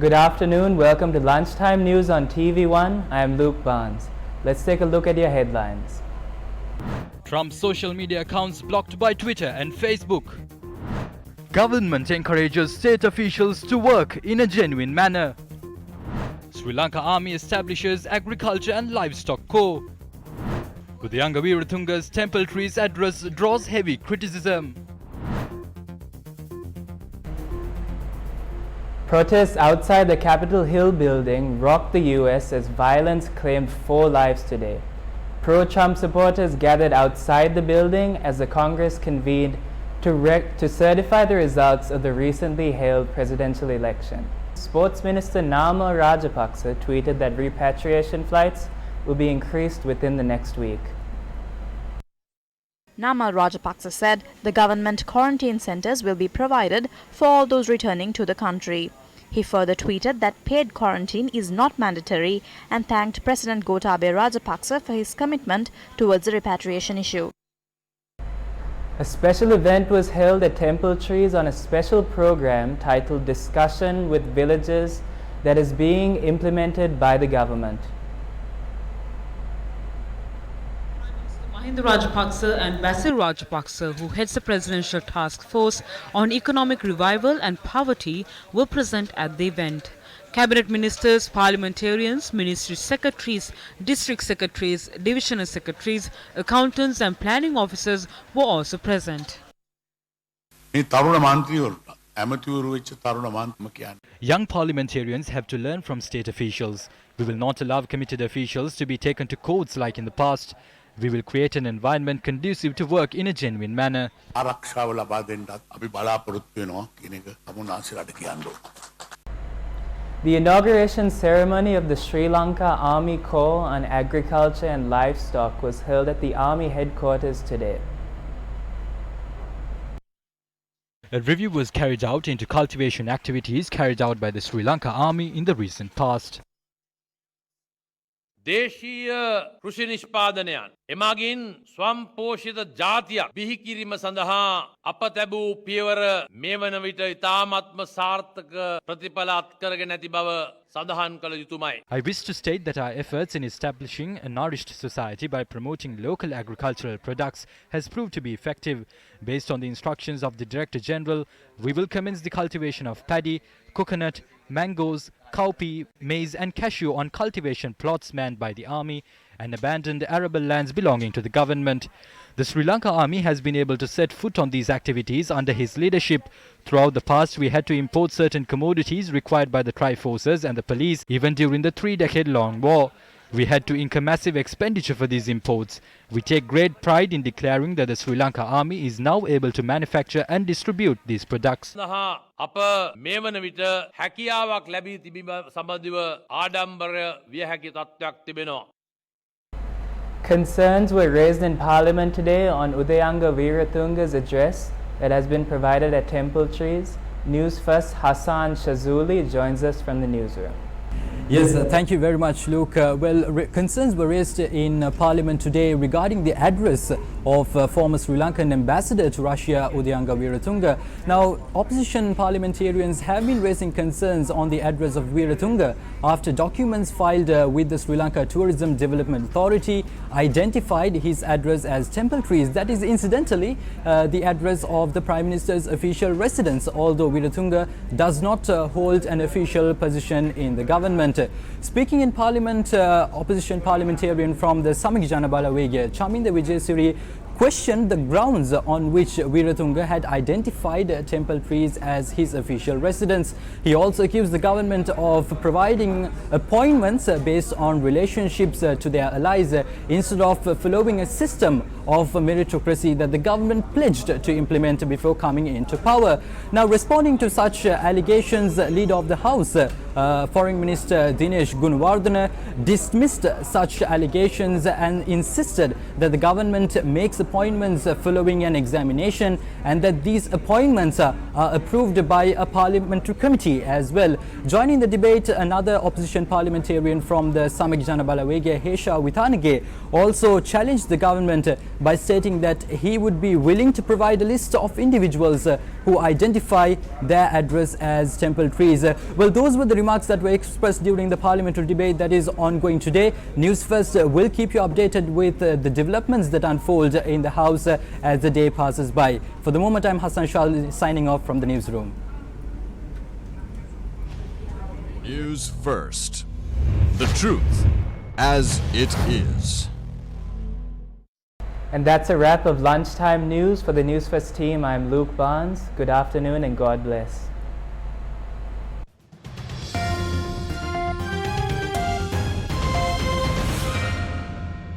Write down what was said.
Good afternoon. Welcome to Lunchtime News on TV1. I am Luke Barnes. Let's take a look at your headlines. Trump's social media accounts blocked by Twitter and Facebook. Government encourages state officials to work in a genuine manner. Sri Lanka Army establishes Agriculture and Livestock Corps. Udayanga Weerathunga's temple trees address draws heavy criticism. Protests outside the Capitol Hill building rocked the U.S. as violence claimed 4 lives today. Pro-Trump supporters gathered outside the building as the Congress convened to certify the results of the recently held presidential election. Sports Minister Nama Rajapaksa tweeted that repatriation flights will be increased within the next week. Nama Rajapaksa said the government quarantine centers will be provided for all those returning to the country. He further tweeted that paid quarantine is not mandatory and thanked President Gotabaya Rajapaksa for his commitment towards the repatriation issue. A special event was held at Temple Trees on a special program titled Discussion with Villages that is being implemented by the government. Mahinda Rajapaksa and Basil Rajapaksa, who heads the Presidential Task Force on Economic Revival and Poverty, were present at the event. Cabinet ministers, parliamentarians, ministry secretaries, district secretaries, divisional secretaries, accountants and planning officers were also present. Young parliamentarians have to learn from state officials. We will not allow committed officials to be taken to courts like in the past. We will create an environment conducive to work in a genuine manner. The inauguration ceremony of the Sri Lanka Army Corps on Agriculture and Livestock was held at the Army headquarters today. A review was carried out into cultivation activities carried out by the Sri Lanka Army in the recent past. දේශීය කෘෂි නිෂ්පාදනයන් එමගින් ස්වම්පෝෂිත ජාතියක් බිහි කිරීම සඳහා අප තැබූ පියවර මේ වන විට ඉතාමත්ම සාර්ථක ප්‍රතිඵල අත්කරගෙන ඇති බව සඳහන් කළ යුතුමයි. I wish to state that our efforts in establishing a nourished society by promoting local agricultural products has proved to be effective. Based on the instructions of the Director General, we will commence the cultivation of paddy, coconut, mangoes, cowpea, maize and cashew on cultivation plots manned by the army and abandoned arable lands belonging to the government. The Sri Lanka Army has been able to set foot on these activities under his leadership. Throughout the past, we had to import certain commodities required by the Triforces and the police even during the 3-decade-long war. We had to incur massive expenditure for these imports. We take great pride in declaring that the Sri Lanka Army is now able to manufacture and distribute these products. අප මේ වන විට හැකියාවක් ලැබී තිබීම සම්බන්ධව ආඩම්බරය විය හැකි තත්ත්වයක් තිබෙනවා. Concerns were raised in Parliament today on Udayanga Weerathunga's address that has been provided at Temple Trees. Newsfirst Hassan Shazuli joins us from the newsroom. Yes, thank you very much, Luke. Concerns were raised in Parliament today regarding the address of former Sri Lankan ambassador to Russia, Udayanga Weerathunga. Now, opposition parliamentarians have been raising concerns on the address of Weerathunga after documents filed with the Sri Lanka Tourism Development Authority identified his address as Temple Trees. That is incidentally the address of the Prime Minister's official residence, although Weerathunga does not hold an official position in the government. Speaking in Parliament, opposition parliamentarian from the Samik Jana Balawege, Chaminda Vijayasiri, questioned the grounds on which Weerathunga had identified Temple Trees as his official residence. He also accused the government of providing appointments based on relationships to their allies instead of following a system of meritocracy that the government pledged to implement before coming into power. Now, responding to such allegations, Leader of the House, Foreign Minister Dinesh Gunawardena, dismissed such allegations and insisted that the government makes appointments following an examination, and that these appointments are approved by a parliamentary committee as well. Joining the debate, another opposition parliamentarian from the Samik Jana Balawege, Hesha Withanage, also challenged the government by stating that he would be willing to provide a list of individuals who identify their address as temple trees. Well, those were the remarks that were expressed during the parliamentary debate that is ongoing today. News First will keep you updated with the developments that unfold in the House as the day passes by. For the moment, I'm Hassan Shah signing off from the newsroom. News First. The truth as it is. And that's a wrap of lunchtime news. For the News First team, I'm Luke Barnes. Good afternoon and God bless.